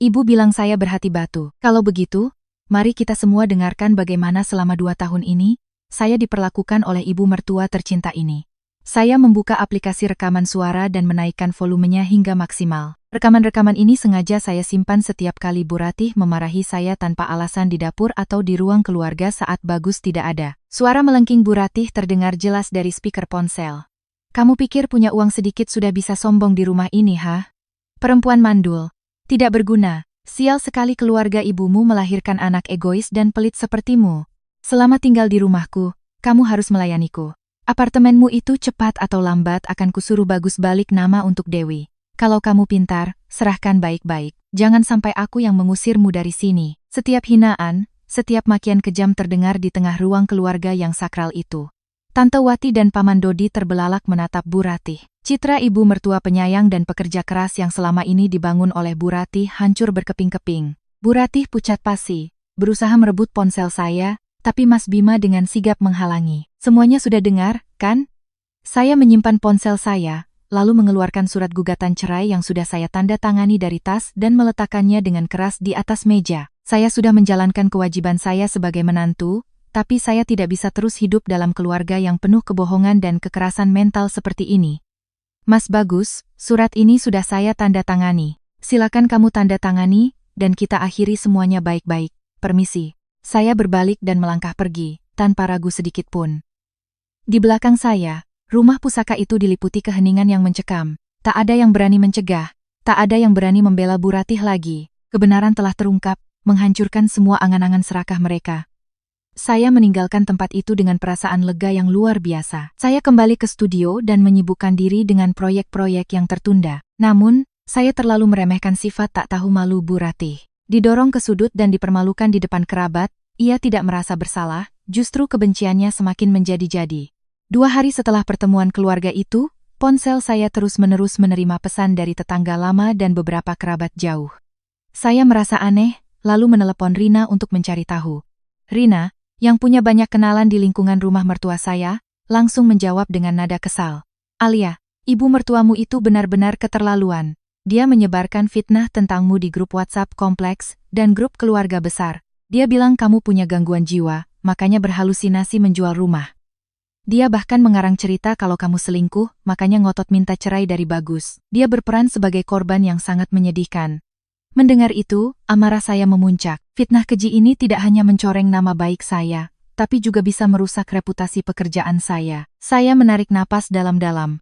Ibu bilang saya berhati batu. Kalau begitu, mari kita semua dengarkan bagaimana selama 2 tahun ini saya diperlakukan oleh ibu mertua tercinta ini." Saya membuka aplikasi rekaman suara dan menaikkan volumenya hingga maksimal. Rekaman-rekaman ini sengaja saya simpan setiap kali Bu Ratih memarahi saya tanpa alasan di dapur atau di ruang keluarga saat Bagus tidak ada. Suara melengking Bu Ratih terdengar jelas dari speaker ponsel. "Kamu pikir punya uang sedikit sudah bisa sombong di rumah ini, ha? Perempuan mandul. Tidak berguna. Sial sekali keluarga ibumu melahirkan anak egois dan pelit sepertimu. Selama tinggal di rumahku, kamu harus melayaniku. Apartemenmu itu cepat atau lambat akan kusuruh Bagus balik nama untuk Dewi. Kalau kamu pintar, serahkan baik-baik. Jangan sampai aku yang mengusirmu dari sini." Setiap hinaan, setiap makian kejam terdengar di tengah ruang keluarga yang sakral itu. Tante Wati dan Paman Dodi terbelalak menatap Bu Ratih. Citra ibu mertua penyayang dan pekerja keras yang selama ini dibangun oleh Bu Ratih hancur berkeping-keping. Bu Ratih pucat pasi, berusaha merebut ponsel saya, tapi Mas Bima dengan sigap menghalangi. "Semuanya sudah dengar, kan?" Saya menyimpan ponsel saya, lalu mengeluarkan surat gugatan cerai yang sudah saya tanda tangani dari tas dan meletakkannya dengan keras di atas meja. Saya sudah menjalankan kewajiban saya sebagai menantu, tapi saya tidak bisa terus hidup dalam keluarga yang penuh kebohongan dan kekerasan mental seperti ini. "Mas Bagus, surat ini sudah saya tanda tangani. Silakan kamu tanda tangani, dan kita akhiri semuanya baik-baik. Permisi." Saya berbalik dan melangkah pergi, tanpa ragu sedikit pun. Di belakang saya, rumah pusaka itu diliputi keheningan yang mencekam. Tak ada yang berani mencegah, tak ada yang berani membela Bu Ratih lagi. Kebenaran telah terungkap, menghancurkan semua angan-angan serakah mereka. Saya meninggalkan tempat itu dengan perasaan lega yang luar biasa. Saya kembali ke studio dan menyibukkan diri dengan proyek-proyek yang tertunda. Namun, saya terlalu meremehkan sifat tak tahu malu Bu Ratih. Didorong ke sudut dan dipermalukan di depan kerabat, ia tidak merasa bersalah, justru kebenciannya semakin menjadi-jadi. 2 hari setelah pertemuan keluarga itu, ponsel saya terus-menerus menerima pesan dari tetangga lama dan beberapa kerabat jauh. Saya merasa aneh, lalu menelepon Rina untuk mencari tahu. "Rina, yang punya banyak kenalan di lingkungan rumah mertua saya, langsung menjawab dengan nada kesal. Alia, ibu mertuamu itu benar-benar keterlaluan. Dia menyebarkan fitnah tentangmu di grup WhatsApp kompleks dan grup keluarga besar. Dia bilang kamu punya gangguan jiwa, makanya berhalusinasi menjual rumah. Dia bahkan mengarang cerita kalau kamu selingkuh, makanya ngotot minta cerai dari Bagus. Dia berperan sebagai korban yang sangat menyedihkan. Mendengar itu, amarah saya memuncak. Fitnah keji ini tidak hanya mencoreng nama baik saya, tapi juga bisa merusak reputasi pekerjaan saya. Saya menarik napas dalam-dalam.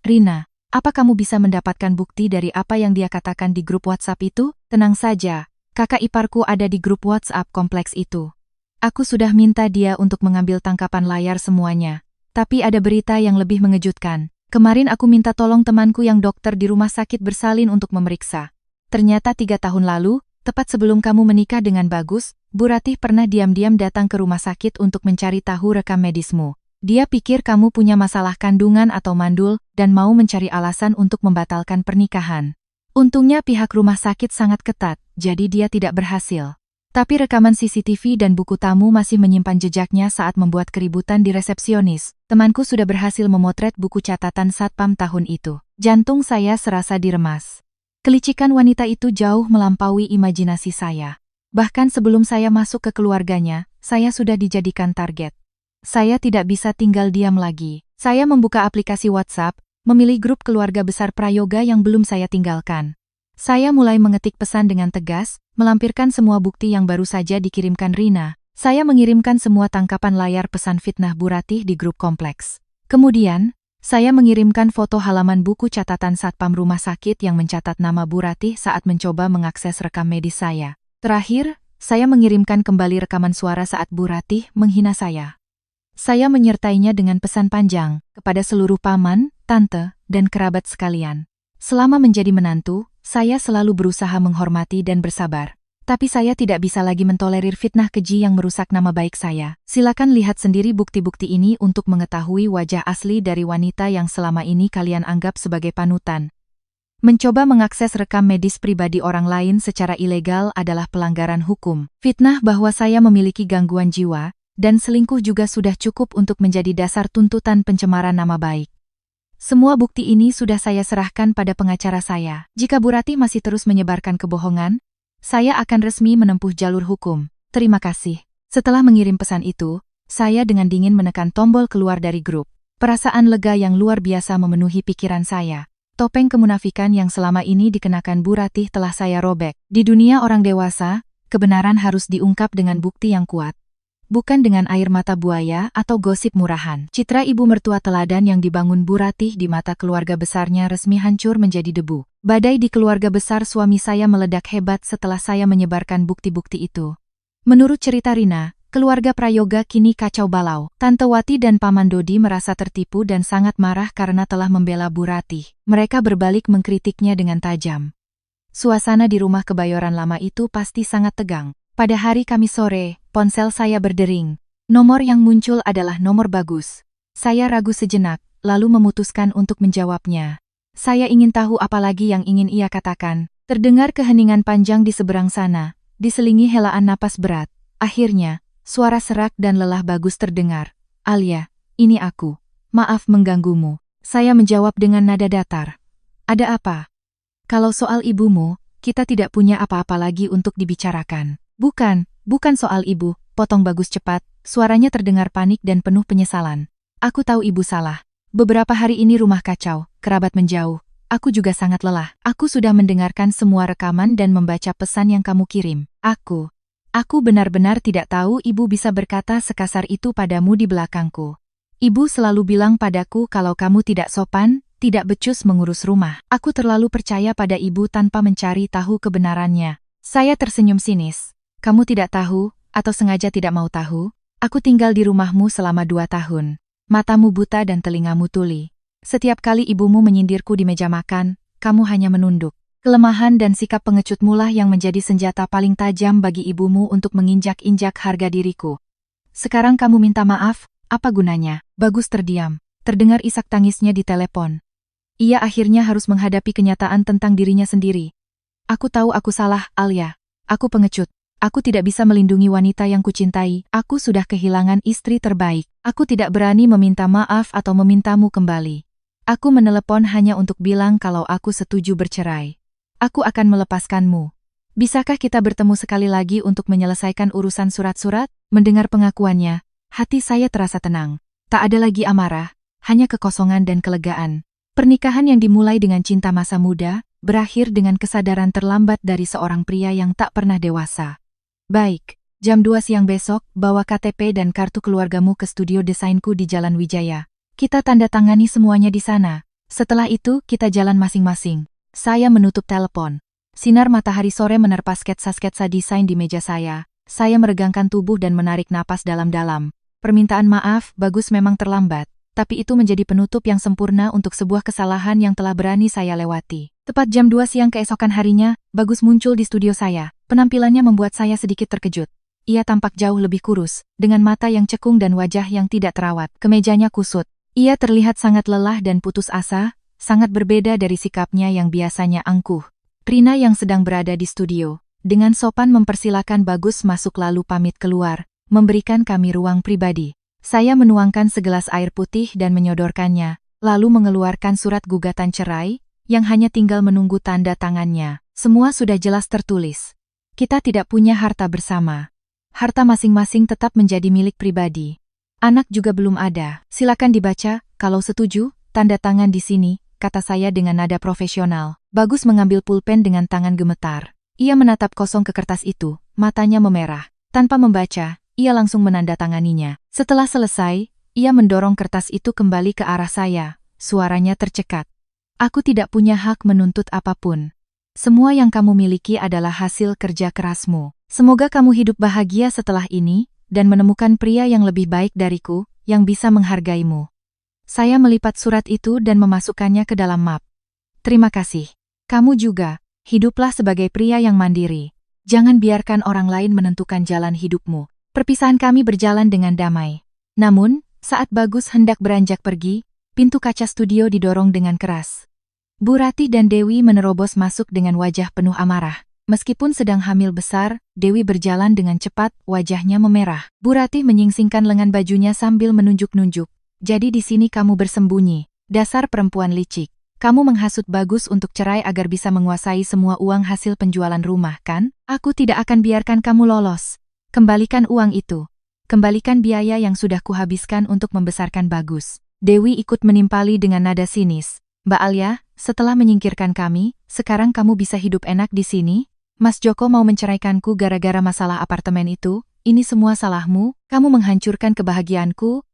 Rina, apa kamu bisa mendapatkan bukti dari apa yang dia katakan di grup WhatsApp itu? Tenang saja, kakak iparku ada di grup WhatsApp kompleks itu. Aku sudah minta dia untuk mengambil tangkapan layar semuanya. Tapi ada berita yang lebih mengejutkan. Kemarin aku minta tolong temanku yang dokter di rumah sakit bersalin untuk memeriksa. Ternyata 3 tahun lalu, tepat sebelum kamu menikah dengan Bagus, Bu Ratih pernah diam-diam datang ke rumah sakit untuk mencari tahu rekam medismu. Dia pikir kamu punya masalah kandungan atau mandul dan mau mencari alasan untuk membatalkan pernikahan. Untungnya pihak rumah sakit sangat ketat, jadi dia tidak berhasil. Tapi rekaman CCTV dan buku tamu masih menyimpan jejaknya saat membuat keributan di resepsionis. Temanku sudah berhasil memotret buku catatan satpam tahun itu. Jantung saya serasa diremas. Kelicikan wanita itu jauh melampaui imajinasi saya. Bahkan sebelum saya masuk ke keluarganya, saya sudah dijadikan target. Saya tidak bisa tinggal diam lagi. Saya membuka aplikasi WhatsApp, memilih grup keluarga besar Prayoga yang belum saya tinggalkan. Saya mulai mengetik pesan dengan tegas, melampirkan semua bukti yang baru saja dikirimkan Rina. Saya mengirimkan semua tangkapan layar pesan fitnah Bu Ratih di grup kompleks. Kemudian, saya mengirimkan foto halaman buku catatan satpam rumah sakit yang mencatat nama Bu Ratih saat mencoba mengakses rekam medis saya. Terakhir, saya mengirimkan kembali rekaman suara saat Bu Ratih menghina saya. Saya menyertainya dengan pesan panjang kepada seluruh paman, tante, dan kerabat sekalian. Selama menjadi menantu, saya selalu berusaha menghormati dan bersabar. Tapi saya tidak bisa lagi mentolerir fitnah keji yang merusak nama baik saya. Silakan lihat sendiri bukti-bukti ini untuk mengetahui wajah asli dari wanita yang selama ini kalian anggap sebagai panutan. Mencoba mengakses rekam medis pribadi orang lain secara ilegal adalah pelanggaran hukum. Fitnah bahwa saya memiliki gangguan jiwa, dan selingkuh juga sudah cukup untuk menjadi dasar tuntutan pencemaran nama baik. Semua bukti ini sudah saya serahkan pada pengacara saya. Jika Bu Ratih masih terus menyebarkan kebohongan, saya akan resmi menempuh jalur hukum. Terima kasih. Setelah mengirim pesan itu, saya dengan dingin menekan tombol keluar dari grup. Perasaan lega yang luar biasa memenuhi pikiran saya. Topeng kemunafikan yang selama ini dikenakan Bu Ratih telah saya robek. Di dunia orang dewasa, kebenaran harus diungkap dengan bukti yang kuat. Bukan dengan air mata buaya atau gosip murahan. Citra ibu mertua teladan yang dibangun Bu Ratih di mata keluarga besarnya resmi hancur menjadi debu. Badai di keluarga besar suami saya meledak hebat setelah saya menyebarkan bukti-bukti itu. Menurut cerita Rina, keluarga Prayoga kini kacau balau. Tante Wati dan Paman Dodi merasa tertipu dan sangat marah karena telah membela Bu Ratih. Mereka berbalik mengkritiknya dengan tajam. Suasana di rumah Kebayoran Lama itu pasti sangat tegang. Pada hari Kamis sore, ponsel saya berdering. Nomor yang muncul adalah nomor Bagus. Saya ragu sejenak, lalu memutuskan untuk menjawabnya. Saya ingin tahu apa lagi yang ingin ia katakan. Terdengar keheningan panjang di seberang sana, diselingi helaan napas berat. Akhirnya, suara serak dan lelah Bagus terdengar. Alia, ini aku. Maaf mengganggumu. Saya menjawab dengan nada datar. Ada apa? Kalau soal ibumu, kita tidak punya apa-apa lagi untuk dibicarakan. Bukan soal ibu, potong Bagus cepat, suaranya terdengar panik dan penuh penyesalan. Aku tahu ibu salah. Beberapa hari ini rumah kacau, kerabat menjauh. Aku juga sangat lelah. Aku sudah mendengarkan semua rekaman dan membaca pesan yang kamu kirim. Aku benar-benar tidak tahu ibu bisa berkata sekasar itu padamu di belakangku. Ibu selalu bilang padaku kalau kamu tidak sopan, tidak becus mengurus rumah. Aku terlalu percaya pada ibu tanpa mencari tahu kebenarannya. Saya tersenyum sinis. Kamu tidak tahu, atau sengaja tidak mau tahu, aku tinggal di rumahmu selama 2 tahun. Matamu buta dan telingamu tuli. Setiap kali ibumu menyindirku di meja makan, kamu hanya menunduk. Kelemahan dan sikap pengecutmu lah yang menjadi senjata paling tajam bagi ibumu untuk menginjak-injak harga diriku. Sekarang kamu minta maaf, apa gunanya? Bagus terdiam. Terdengar isak tangisnya di telepon. Ia akhirnya harus menghadapi kenyataan tentang dirinya sendiri. Aku tahu aku salah, Alia. Aku pengecut. Aku tidak bisa melindungi wanita yang kucintai. Aku sudah kehilangan istri terbaik. Aku tidak berani meminta maaf atau memintamu kembali. Aku menelepon hanya untuk bilang kalau aku setuju bercerai. Aku akan melepaskanmu. Bisakah kita bertemu sekali lagi untuk menyelesaikan urusan surat-surat? Mendengar pengakuannya, hati saya terasa tenang. Tak ada lagi amarah, hanya kekosongan dan kelegaan. Pernikahan yang dimulai dengan cinta masa muda, berakhir dengan kesadaran terlambat dari seorang pria yang tak pernah dewasa. Baik, jam 2 siang besok, bawa KTP dan kartu keluargamu ke studio desainku di Jalan Wijaya. Kita tanda tangani semuanya di sana. Setelah itu, kita jalan masing-masing. Saya menutup telepon. Sinar matahari sore menerpa sketsa-sketsa desain di meja saya. Saya meregangkan tubuh dan menarik napas dalam-dalam. Permintaan maaf, Bagus memang terlambat. Tapi itu menjadi penutup yang sempurna untuk sebuah kesalahan yang telah berani saya lewati. Tepat jam 2 siang keesokan harinya, Bagus muncul di studio saya. Penampilannya membuat saya sedikit terkejut. Ia tampak jauh lebih kurus, dengan mata yang cekung dan wajah yang tidak terawat. Kemejanya kusut. Ia terlihat sangat lelah dan putus asa, sangat berbeda dari sikapnya yang biasanya angkuh. Rina yang sedang berada di studio, dengan sopan mempersilakan Bagus masuk lalu pamit keluar, memberikan kami ruang pribadi. Saya menuangkan segelas air putih dan menyodorkannya, lalu mengeluarkan surat gugatan cerai, yang hanya tinggal menunggu tanda tangannya. Semua sudah jelas tertulis. Kita tidak punya harta bersama. Harta masing-masing tetap menjadi milik pribadi. Anak juga belum ada. Silakan dibaca, kalau setuju, tanda tangan di sini, kata saya dengan nada profesional. Bagus mengambil pulpen dengan tangan gemetar. Ia menatap kosong ke kertas itu, matanya memerah. Tanpa membaca, ia langsung menandatanganinya. Setelah selesai, ia mendorong kertas itu kembali ke arah saya. Suaranya tercekat. Aku tidak punya hak menuntut apapun. Semua yang kamu miliki adalah hasil kerja kerasmu. Semoga kamu hidup bahagia setelah ini, dan menemukan pria yang lebih baik dariku, yang bisa menghargaimu. Saya melipat surat itu dan memasukkannya ke dalam map. Terima kasih. Kamu juga, hiduplah sebagai pria yang mandiri. Jangan biarkan orang lain menentukan jalan hidupmu. Perpisahan kami berjalan dengan damai. Namun, saat Bagus hendak beranjak pergi, pintu kaca studio didorong dengan keras. Bu Ratih dan Dewi menerobos masuk dengan wajah penuh amarah. Meskipun sedang hamil besar, Dewi berjalan dengan cepat, wajahnya memerah. Bu Ratih menyingsingkan lengan bajunya sambil menunjuk-nunjuk. Jadi di sini kamu bersembunyi. Dasar perempuan licik. Kamu menghasut Bagus untuk cerai agar bisa menguasai semua uang hasil penjualan rumah, kan? Aku tidak akan biarkan kamu lolos. Kembalikan uang itu. Kembalikan biaya yang sudah kuhabiskan untuk membesarkan Bagus. Dewi ikut menimpali dengan nada sinis. Mbak Alia, setelah menyingkirkan kami, sekarang kamu bisa hidup enak di sini? Mas Joko mau menceraikanku gara-gara masalah apartemen itu? Ini semua salahmu, kamu menghancurkan kebahagiaanku.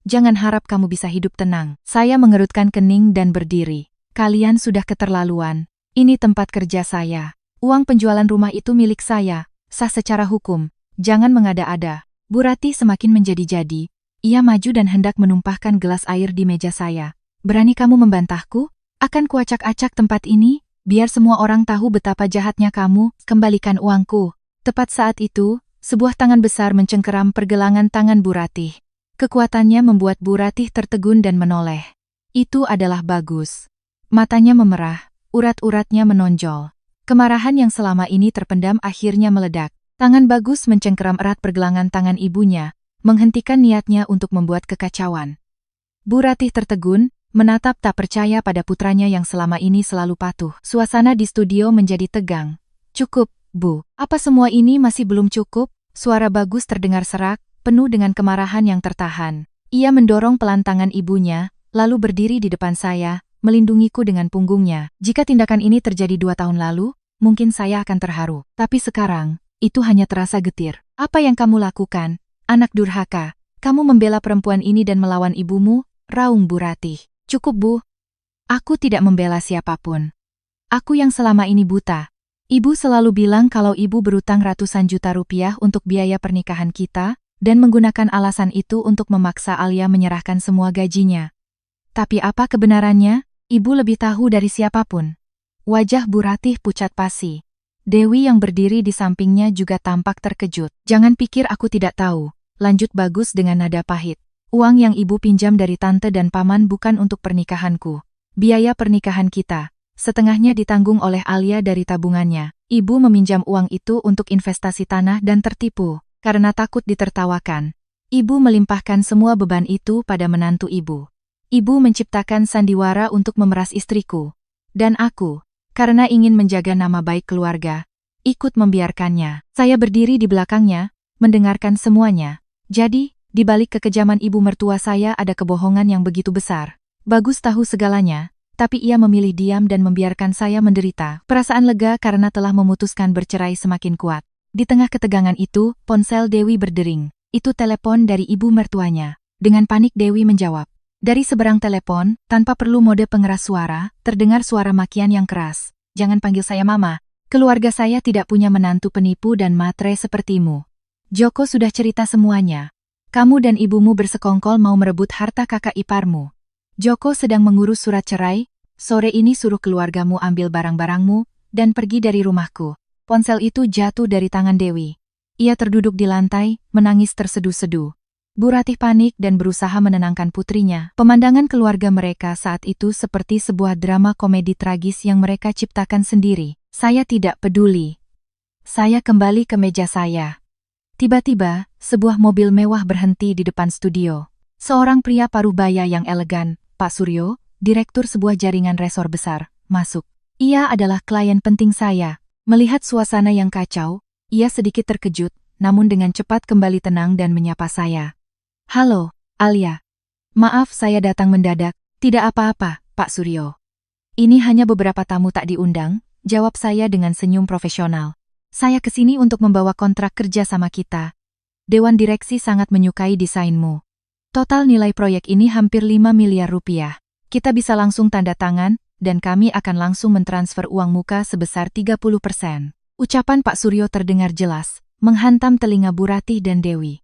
Jangan harap kamu bisa hidup tenang. Saya mengerutkan kening dan berdiri. Kalian sudah keterlaluan. Ini tempat kerja saya. Uang penjualan rumah itu milik saya, sah secara hukum. Jangan mengada-ada. Bu Ratih semakin menjadi-jadi. Ia maju dan hendak menumpahkan gelas air di meja saya. Berani kamu membantahku? Akan kuacak-acak tempat ini, biar semua orang tahu betapa jahatnya kamu. Kembalikan uangku. Tepat saat itu, sebuah tangan besar mencengkeram pergelangan tangan Bu Ratih. Kekuatannya membuat Bu Ratih tertegun dan menoleh. Itu adalah Bagus. Matanya memerah, urat-uratnya menonjol. Kemarahan yang selama ini terpendam akhirnya meledak. Tangan Bagus mencengkeram erat pergelangan tangan ibunya, menghentikan niatnya untuk membuat kekacauan. Bu Ratih tertegun, menatap tak percaya pada putranya yang selama ini selalu patuh. Suasana di studio menjadi tegang. Cukup, Bu. Apa semua ini masih belum cukup? Suara Bagus terdengar serak, penuh dengan kemarahan yang tertahan. Ia mendorong pelan tangan ibunya, lalu berdiri di depan saya, melindungiku dengan punggungnya. Jika tindakan ini terjadi 2 tahun lalu, mungkin saya akan terharu. Tapi sekarang, itu hanya terasa getir. Apa yang kamu lakukan, anak durhaka? Kamu membela perempuan ini dan melawan ibumu? Raung Bu Ratih. Cukup, Bu. Aku tidak membela siapapun. Aku yang selama ini buta. Ibu selalu bilang kalau ibu berutang ratusan juta rupiah untuk biaya pernikahan kita, dan menggunakan alasan itu untuk memaksa Alia menyerahkan semua gajinya. Tapi apa kebenarannya? Ibu lebih tahu dari siapapun. Wajah Bu Ratih pucat pasi. Dewi yang berdiri di sampingnya juga tampak terkejut. Jangan pikir aku tidak tahu, lanjut Bagus dengan nada pahit. Uang yang ibu pinjam dari tante dan paman bukan untuk pernikahanku. Biaya pernikahan kita, setengahnya ditanggung oleh Alia dari tabungannya. Ibu meminjam uang itu untuk investasi tanah dan tertipu. Karena takut ditertawakan, ibu melimpahkan semua beban itu pada menantu ibu. Ibu menciptakan sandiwara untuk memeras istriku. Dan aku, karena ingin menjaga nama baik keluarga, ikut membiarkannya. Saya berdiri di belakangnya, mendengarkan semuanya. Jadi, di balik kekejaman ibu mertua saya ada kebohongan yang begitu besar. Bagus tahu segalanya, tapi ia memilih diam dan membiarkan saya menderita. Perasaan lega karena telah memutuskan bercerai semakin kuat. Di tengah ketegangan itu, ponsel Dewi berdering. Itu telepon dari ibu mertuanya. Dengan panik Dewi menjawab. Dari seberang telepon, tanpa perlu mode pengeras suara, terdengar suara makian yang keras. Jangan panggil saya mama. Keluarga saya tidak punya menantu penipu dan matre sepertimu. Joko sudah cerita semuanya. Kamu dan ibumu bersekongkol mau merebut harta kakak iparmu. Joko sedang mengurus surat cerai. Sore ini suruh keluargamu ambil barang-barangmu dan pergi dari rumahku. Ponsel itu jatuh dari tangan Dewi. Ia terduduk di lantai, menangis terseduh-seduh. Bu Ratih panik dan berusaha menenangkan putrinya. Pemandangan keluarga mereka saat itu seperti sebuah drama komedi tragis yang mereka ciptakan sendiri. Saya tidak peduli. Saya kembali ke meja saya. Tiba-tiba, sebuah mobil mewah berhenti di depan studio. Seorang pria parubaya yang elegan, Pak Suryo, direktur sebuah jaringan resor besar, masuk. Ia adalah klien penting saya. Melihat suasana yang kacau, ia sedikit terkejut, namun dengan cepat kembali tenang dan menyapa saya. Halo, Alia. Maaf saya datang mendadak, tidak apa-apa, Pak Suryo. Ini hanya beberapa tamu tak diundang, jawab saya dengan senyum profesional. Saya kesini untuk membawa kontrak kerja sama kita. Dewan direksi sangat menyukai desainmu. Total nilai proyek ini hampir 5 miliar rupiah. Kita bisa langsung tanda tangan, dan kami akan langsung mentransfer uang muka sebesar 30%. Ucapan Pak Suryo terdengar jelas, menghantam telinga Bu Ratih dan Dewi.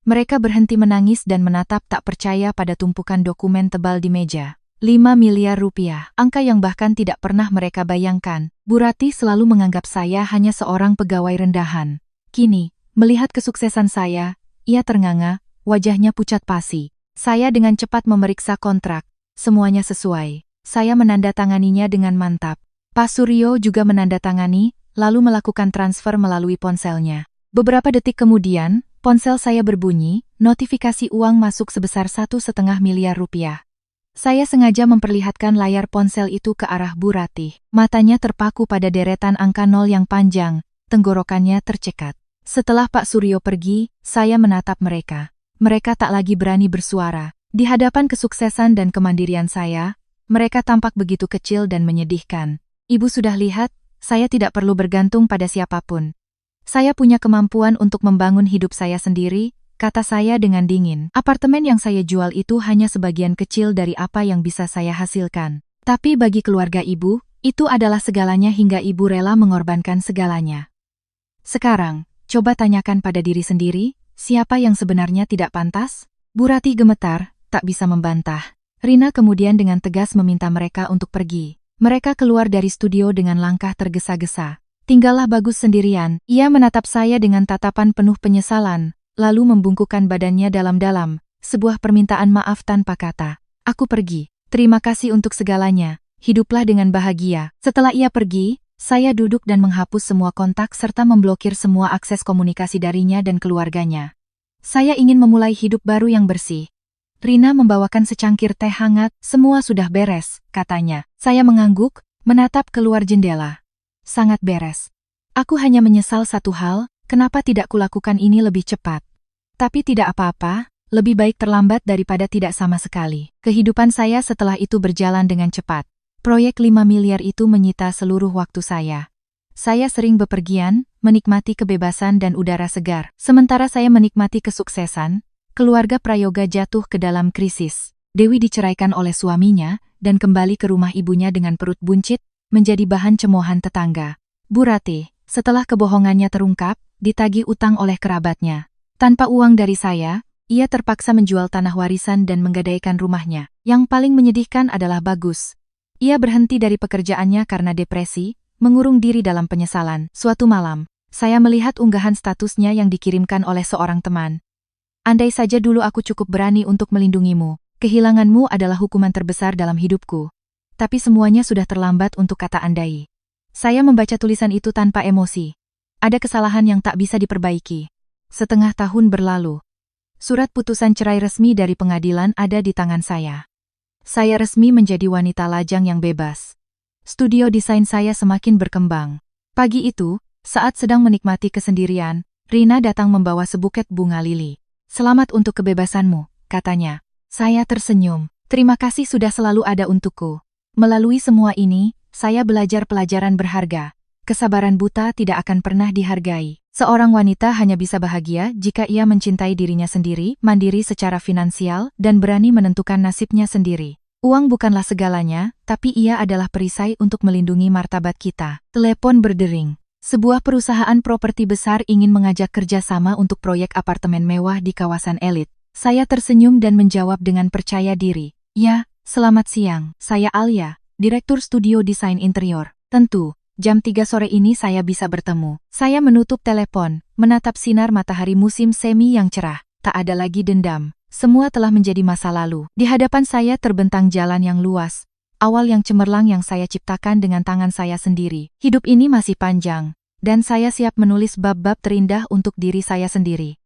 Mereka berhenti menangis dan menatap tak percaya pada tumpukan dokumen tebal di meja. 5 miliar rupiah, angka yang bahkan tidak pernah mereka bayangkan. Bu Ratih selalu menganggap saya hanya seorang pegawai rendahan. Kini, melihat kesuksesan saya, ia ternganga, wajahnya pucat pasi. Saya dengan cepat memeriksa kontrak. Semuanya sesuai. Saya menandatanganinya dengan mantap. Pak Suryo juga menandatangani, lalu melakukan transfer melalui ponselnya. Beberapa detik kemudian, ponsel saya berbunyi, notifikasi uang masuk sebesar 1,5 miliar rupiah. Saya sengaja memperlihatkan layar ponsel itu ke arah Bu Ratih. Matanya terpaku pada deretan angka 0 yang panjang, tenggorokannya tercekat. Setelah Pak Suryo pergi, saya menatap mereka. Mereka tak lagi berani bersuara. Di hadapan kesuksesan dan kemandirian saya, mereka tampak begitu kecil dan menyedihkan. Ibu sudah lihat, saya tidak perlu bergantung pada siapapun. Saya punya kemampuan untuk membangun hidup saya sendiri, kata saya dengan dingin. Apartemen yang saya jual itu hanya sebagian kecil dari apa yang bisa saya hasilkan. Tapi bagi keluarga ibu, itu adalah segalanya hingga ibu rela mengorbankan segalanya. Sekarang, coba tanyakan pada diri sendiri, siapa yang sebenarnya tidak pantas? Bu Ratih gemetar, tak bisa membantah. Rina kemudian dengan tegas meminta mereka untuk pergi. Mereka keluar dari studio dengan langkah tergesa-gesa. Tinggallah Bagus sendirian. Ia menatap saya dengan tatapan penuh penyesalan, lalu membungkukkan badannya dalam-dalam, sebuah permintaan maaf tanpa kata. Aku pergi. Terima kasih untuk segalanya. Hiduplah dengan bahagia. Setelah ia pergi, saya duduk dan menghapus semua kontak serta memblokir semua akses komunikasi darinya dan keluarganya. Saya ingin memulai hidup baru yang bersih. Rina membawakan secangkir teh hangat, semua sudah beres, katanya. Saya mengangguk, menatap keluar jendela. Sangat beres. Aku hanya menyesal satu hal, kenapa tidak kulakukan ini lebih cepat. Tapi tidak apa-apa, lebih baik terlambat daripada tidak sama sekali. Kehidupan saya setelah itu berjalan dengan cepat. Proyek 5 miliar itu menyita seluruh waktu saya. Saya sering bepergian, menikmati kebebasan dan udara segar. Sementara saya menikmati kesuksesan, keluarga Prayoga jatuh ke dalam krisis. Dewi diceraikan oleh suaminya dan kembali ke rumah ibunya dengan perut buncit, menjadi bahan cemoohan tetangga. Bu Ratih, setelah kebohongannya terungkap, ditagih utang oleh kerabatnya. Tanpa uang dari saya, ia terpaksa menjual tanah warisan dan menggadaikan rumahnya. Yang paling menyedihkan adalah Bagus. Ia berhenti dari pekerjaannya karena depresi, mengurung diri dalam penyesalan. Suatu malam, saya melihat unggahan statusnya yang dikirimkan oleh seorang teman. Andai saja dulu aku cukup berani untuk melindungimu, kehilanganmu adalah hukuman terbesar dalam hidupku. Tapi semuanya sudah terlambat untuk kata andai. Saya membaca tulisan itu tanpa emosi. Ada kesalahan yang tak bisa diperbaiki. Setengah tahun berlalu. Surat putusan cerai resmi dari pengadilan ada di tangan saya. Saya resmi menjadi wanita lajang yang bebas. Studio desain saya semakin berkembang. Pagi itu, saat sedang menikmati kesendirian, Rina datang membawa sebuket bunga lili. "Selamat untuk kebebasanmu," katanya. Saya tersenyum. "Terima kasih sudah selalu ada untukku. Melalui semua ini, saya belajar pelajaran berharga. Kesabaran buta tidak akan pernah dihargai. Seorang wanita hanya bisa bahagia jika ia mencintai dirinya sendiri, mandiri secara finansial, dan berani menentukan nasibnya sendiri. Uang bukanlah segalanya, tapi ia adalah perisai untuk melindungi martabat kita." Telepon berdering. Sebuah perusahaan properti besar ingin mengajak kerjasama untuk proyek apartemen mewah di kawasan elit. Saya tersenyum dan menjawab dengan percaya diri. "Ya, selamat siang. Saya Alia, Direktur Studio Desain Interior. Tentu. Jam 3 sore ini saya bisa bertemu." Saya menutup telepon, menatap sinar matahari musim semi yang cerah. Tak ada lagi dendam. Semua telah menjadi masa lalu. Di hadapan saya terbentang jalan yang luas. Awal yang cemerlang yang saya ciptakan dengan tangan saya sendiri. Hidup ini masih panjang, dan saya siap menulis bab-bab terindah untuk diri saya sendiri.